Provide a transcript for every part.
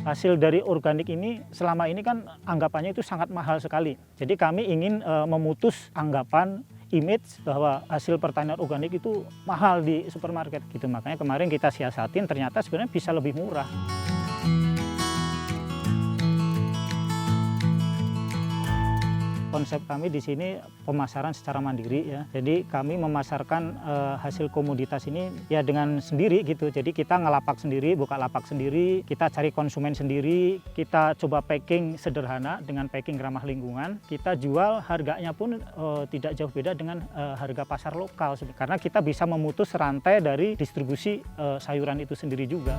Hasil dari organik ini selama ini kan anggapannya itu sangat mahal sekali. Jadi kami ingin memutus anggapan image bahwa hasil pertanian organik itu mahal di supermarket gitu. Makanya kemarin kita siasatin, ternyata sebenarnya bisa lebih murah. Konsep kami di sini pemasaran secara mandiri ya. Jadi kami memasarkan hasil komoditas ini ya dengan sendiri gitu. Jadi kita ngelapak sendiri, buka lapak sendiri, kita cari konsumen sendiri, kita coba packing sederhana dengan packing ramah lingkungan. Kita jual harganya pun tidak jauh beda dengan harga pasar lokal karena kita bisa memutus rantai dari distribusi sayuran itu sendiri juga.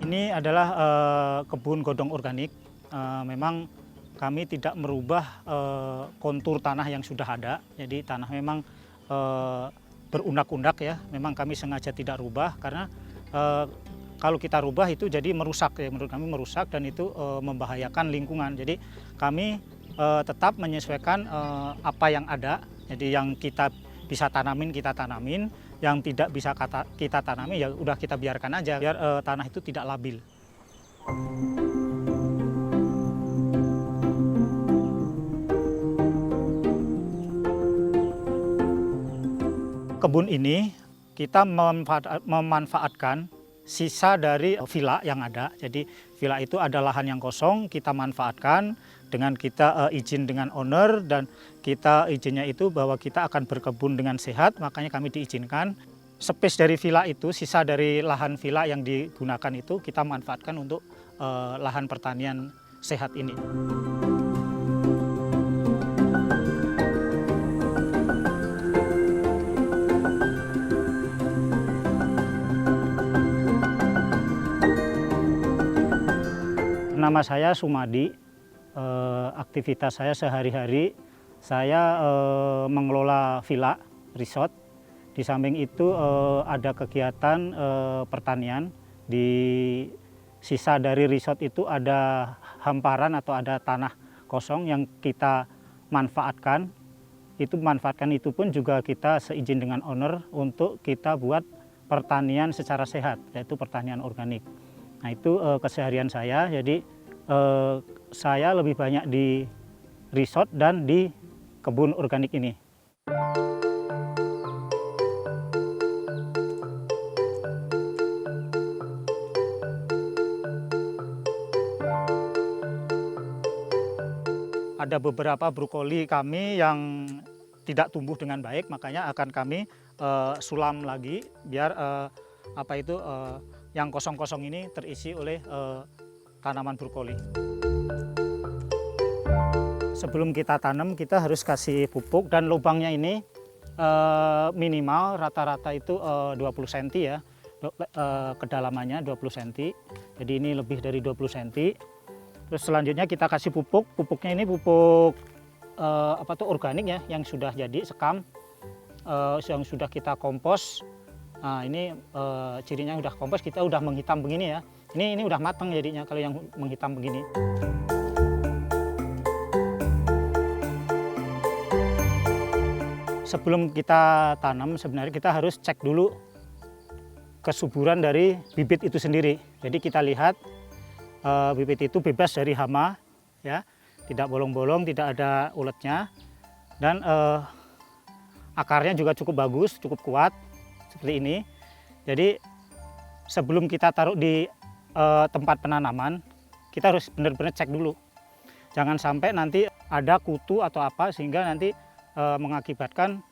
Ini adalah kebun godong organik. Memang kami tidak merubah kontur tanah yang sudah ada. Jadi tanah memang berundak-undak ya. Memang kami sengaja tidak rubah karena kalau kita rubah itu jadi merusak ya. Menurut kami merusak dan itu membahayakan lingkungan. Jadi kami tetap menyesuaikan apa yang ada. Jadi yang kita bisa tanamin kita tanamin. Yang tidak bisa kita tanami ya udah kita biarkan aja biar tanah itu tidak labil. Kebun ini kita memanfaatkan sisa dari villa yang ada. Jadi villa itu ada lahan yang kosong, kita manfaatkan dengan kita izin dengan owner dan kita izinnya itu bahwa kita akan berkebun dengan sehat, makanya kami diizinkan. Space dari villa itu, sisa dari lahan villa yang digunakan itu kita manfaatkan untuk lahan pertanian sehat ini. Nama saya Sumadi, aktivitas saya sehari-hari, saya mengelola villa, resort. Di samping itu ada kegiatan pertanian, di sisa dari resort itu ada hamparan atau ada tanah kosong yang kita manfaatkan. Manfaatkan itu pun juga kita seizin dengan owner untuk kita buat pertanian secara sehat, yaitu pertanian organik. Nah itu keseharian saya, jadi saya lebih banyak di resort dan di kebun organik ini. Ada beberapa brokoli kami yang tidak tumbuh dengan baik, makanya akan kami sulam lagi biar yang kosong-kosong ini terisi oleh tanaman brokoli. Sebelum kita tanam kita harus kasih pupuk dan lubangnya ini minimal rata-rata itu 20 cm ya, kedalamannya 20 cm. Jadi ini lebih dari 20 cm. Terus selanjutnya kita kasih pupuk, pupuknya ini pupuk organik ya, yang sudah jadi sekam, yang sudah kita kompos. Nah ini cirinya udah kompos, kita udah menghitam begini ya. Ini udah matang jadinya kalau yang menghitam begini. Sebelum kita tanam sebenarnya kita harus cek dulu kesuburan dari bibit itu sendiri. Jadi kita lihat bibit itu bebas dari hama, ya, tidak bolong-bolong, tidak ada uletnya, dan akarnya juga cukup bagus, cukup kuat seperti ini. Jadi sebelum kita taruh di tempat penanaman, kita harus benar-benar cek dulu. Jangan sampai nanti ada kutu atau apa sehingga nanti mengakibatkan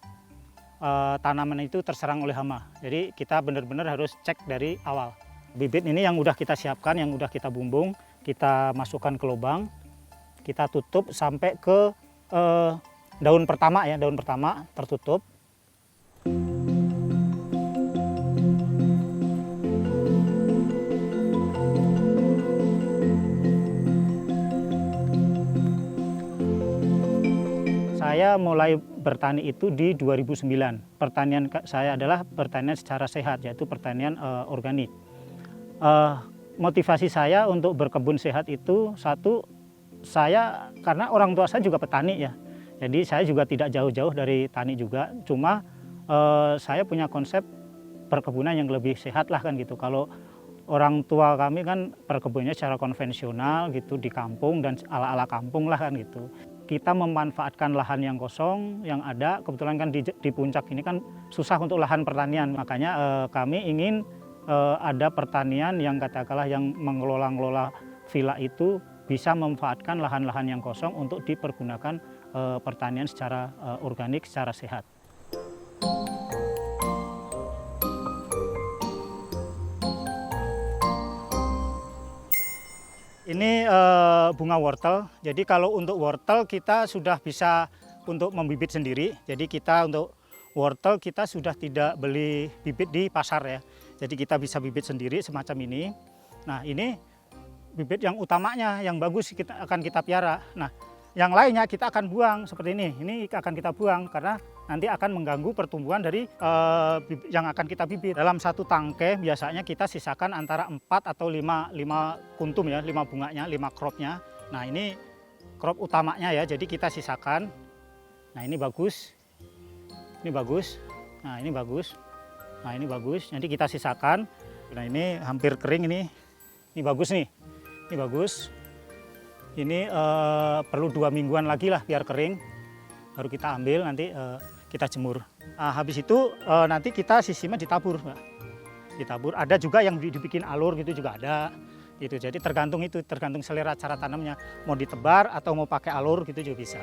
tanaman itu terserang oleh hama. Jadi kita benar-benar harus cek dari awal. Bibit ini yang udah kita siapkan, yang udah kita bumbung, kita masukkan ke lubang, kita tutup sampai ke daun pertama ya, daun pertama tertutup. Saya mulai bertani itu di 2009. Pertanian saya adalah pertanian secara sehat, yaitu pertanian organik. Motivasi saya untuk berkebun sehat itu, satu, saya karena orang tua saya juga petani ya. Jadi saya juga tidak jauh-jauh dari tani juga. Cuma saya punya konsep perkebunan yang lebih sehat lah kan gitu. Kalau orang tua kami kan perkebunnya secara konvensional gitu di kampung dan ala-ala kampung lah kan gitu. Kita memanfaatkan lahan yang kosong yang ada, kebetulan kan di puncak ini kan susah untuk lahan pertanian, makanya kami ingin ada pertanian yang katakanlah yang mengelola villa itu bisa memanfaatkan lahan-lahan yang kosong untuk dipergunakan pertanian secara organik, secara sehat. Ini bunga wortel. Jadi kalau untuk wortel kita sudah bisa untuk membibit sendiri. Jadi kita untuk wortel kita sudah tidak beli bibit di pasar ya. Jadi kita bisa bibit sendiri semacam ini. Nah ini bibit yang utamanya, yang bagus akan kita piara. Nah yang lainnya kita akan buang seperti ini. Ini akan kita buang karena nanti akan mengganggu pertumbuhan dari yang akan kita bibit. Dalam satu tangkai biasanya kita sisakan antara 4 atau 5 kuntum ya, 5 bunganya, 5 cropnya. Nah ini crop utamanya ya, jadi kita sisakan. Nah ini bagus, ini bagus, nah ini bagus, nah ini bagus. Nanti kita sisakan. Nah ini hampir kering ini bagus nih, ini bagus. Ini perlu 2 mingguan lagi lah biar kering, baru kita ambil nanti kita jemur. Nah, habis itu nanti kita sisirnya ditabur, Mbak. Ditabur. Ada juga yang dibikin alur gitu juga ada. Gitu. Jadi tergantung selera cara tanamnya. Mau ditebar atau mau pakai alur gitu juga bisa.